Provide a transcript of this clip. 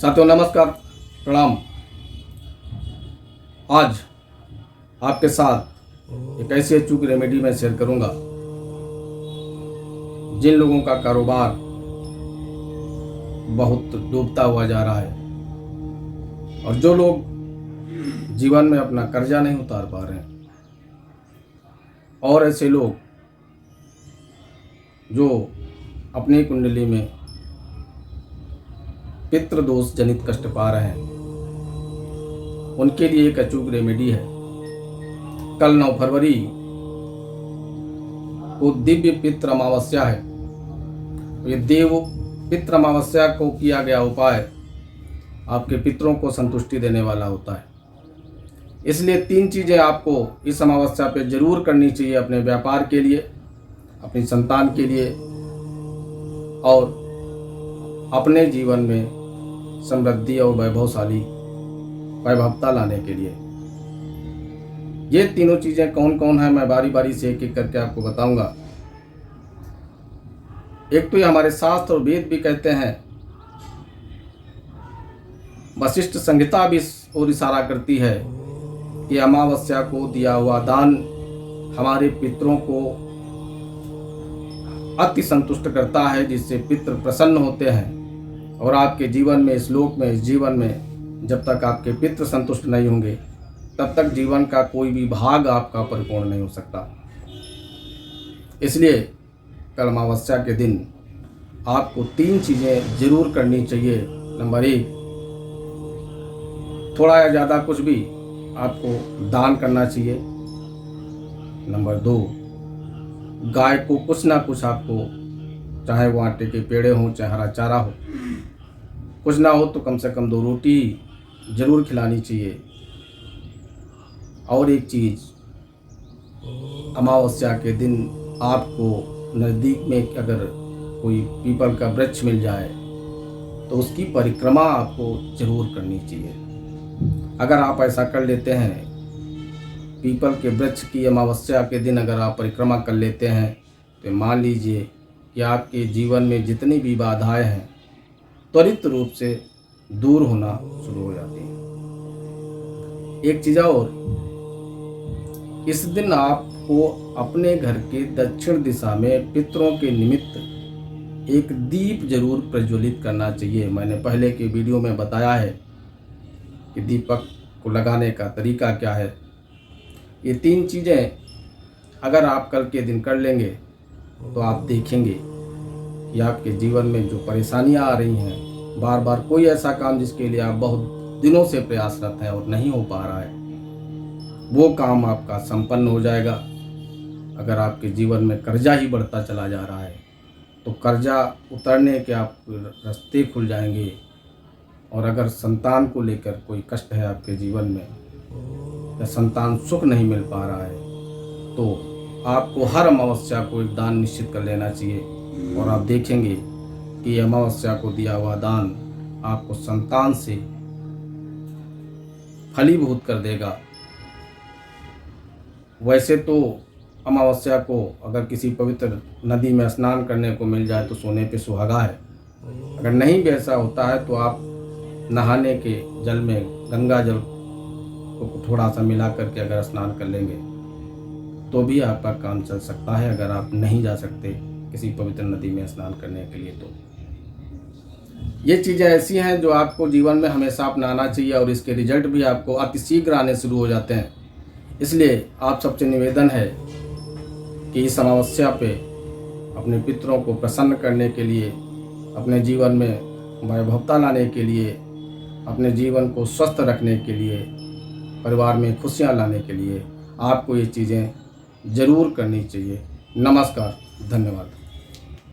साथियों नमस्कार, प्रणाम। आज आपके साथ एक ऐसी अचूक रेमेडी मैं शेयर करूंगा जिन लोगों का कारोबार बहुत डूबता हुआ जा रहा है और जो लोग जीवन में अपना कर्जा नहीं उतार पा रहे हैं, और ऐसे लोग जो अपनी कुंडली में पितृ दोष जनित कष्ट पा रहे हैं, उनके लिए एक अचूक रेमेडी है। कल 9 फरवरी को दिव्य पितृ अमावस्या है। ये देव पितृ अमावस्या को किया गया उपाय आपके पितरों को संतुष्टि देने वाला होता है। इसलिए 3 चीज़ें आपको इस अमावस्या पे जरूर करनी चाहिए, अपने व्यापार के लिए, अपनी संतान के लिए और अपने जीवन में समृद्धि और वैभवता लाने के लिए। ये तीनों चीज़ें कौन कौन है, मैं बारी बारी से एक एक करके आपको बताऊंगा। एक तो ये हमारे शास्त्र और वेद भी कहते हैं, वशिष्ठ संहिता भी इस ओर इशारा करती है कि अमावस्या को दिया हुआ दान हमारे पितरों को अति संतुष्ट करता है, जिससे पितृ प्रसन्न होते हैं। और आपके जीवन में, इस लोक में, इस जीवन में जब तक आपके पितृ संतुष्ट नहीं होंगे तब तक जीवन का कोई भी भाग आपका परिपूर्ण नहीं हो सकता। इसलिए कल अमावस्या के दिन आपको 3 चीज़ें जरूर करनी चाहिए। नंबर 1, थोड़ा या ज़्यादा कुछ भी आपको दान करना चाहिए। नंबर 2, गाय को कुछ ना कुछ आपको, चाहे वो आटे के पेड़े हों, चाहे हरा चारा हो, कुछ ना हो तो कम से कम 2 रोटी जरूर खिलानी चाहिए। और एक चीज़, अमावस्या के दिन आपको नज़दीक में अगर कोई पीपल का वृक्ष मिल जाए तो उसकी परिक्रमा आपको जरूर करनी चाहिए। अगर आप ऐसा कर लेते हैं, पीपल के वृक्ष की अमावस्या के दिन अगर आप परिक्रमा कर लेते हैं, तो मान लीजिए कि आपके जीवन में जितनी भी बाधाएं हैं त्वरित रूप से दूर होना शुरू हो जाती है। एक चीज़ और, इस दिन आपको अपने घर के दक्षिण दिशा में पितरों के निमित्त एक दीप जरूर प्रज्वलित करना चाहिए। मैंने पहले के वीडियो में बताया है कि दीपक को लगाने का तरीका क्या है। ये 3 चीज़ें अगर आप कल के दिन कर लेंगे तो आप देखेंगे कि आपके जीवन में जो परेशानियां आ रही हैं, बार बार कोई ऐसा काम जिसके लिए आप बहुत दिनों से प्रयासरत हैं और नहीं हो पा रहा है, वो काम आपका संपन्न हो जाएगा। अगर आपके जीवन में कर्जा ही बढ़ता चला जा रहा है तो कर्जा उतरने के आप रास्ते खुल जाएंगे। और अगर संतान को लेकर कोई कष्ट है आपके जीवन में, या संतान सुख नहीं मिल पा रहा है, तो आपको हर अमावस्या को एक दान निश्चित कर लेना चाहिए। और आप देखेंगे कि अमावस्या को दिया हुआ दान आपको संतान से फलीभूत कर देगा। वैसे तो अमावस्या को अगर किसी पवित्र नदी में स्नान करने को मिल जाए तो सोने पे सुहागा है। अगर नहीं भी ऐसा होता है तो आप नहाने के जल में गंगा जल को थोड़ा सा मिला करके अगर स्नान कर लेंगे तो भी आपका काम चल सकता है। अगर आप नहीं जा सकते किसी पवित्र नदी में स्नान करने के लिए, तो ये चीज़ें ऐसी हैं जो आपको जीवन में हमेशा अपनाना चाहिए और इसके रिजल्ट भी आपको अतिशीघ्र आने शुरू हो जाते हैं। इसलिए आप सबसे निवेदन है कि इस अमावस्या पे अपने पितरों को प्रसन्न करने के लिए, अपने जीवन में वैभवता लाने के लिए, अपने जीवन को स्वस्थ रखने के लिए, परिवार में खुशियाँ लाने के लिए आपको ये चीज़ें ज़रूर करनी चाहिए। नमस्कार, धन्यवाद।